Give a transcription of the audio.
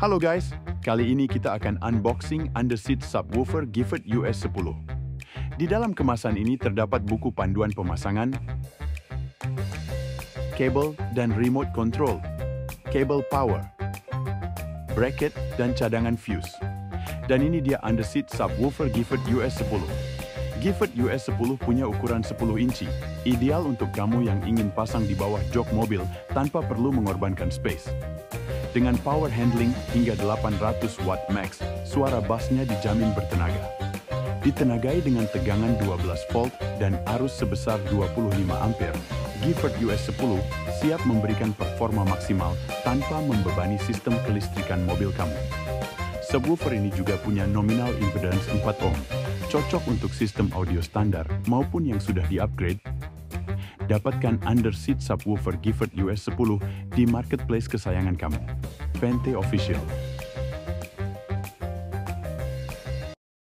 Halo guys, kali ini kita akan unboxing Underseat Subwoofer Gifford Us10. Di dalam kemasan ini terdapat buku panduan pemasangan, kabel dan remote control, kabel power, bracket dan cadangan fuse. Dan ini dia Underseat Subwoofer Gifford Us10. Gifford Us10 punya ukuran 10 inci, ideal untuk kamu yang ingin pasang di bawah jok mobil tanpa perlu mengorbankan space. Dengan power handling hingga 800 watt max, suara bassnya dijamin bertenaga. Ditenagai dengan tegangan 12 volt dan arus sebesar 25 ampere, Gifford Us10 siap memberikan performa maksimal tanpa membebani sistem kelistrikan mobil kamu. Subwoofer ini juga punya nominal impedance 4 ohm, cocok untuk sistem audio standar maupun yang sudah di-upgrade. Dapatkan Underseat Subwoofer Gifford Us10 di marketplace kesayangan kamu, Pente Official.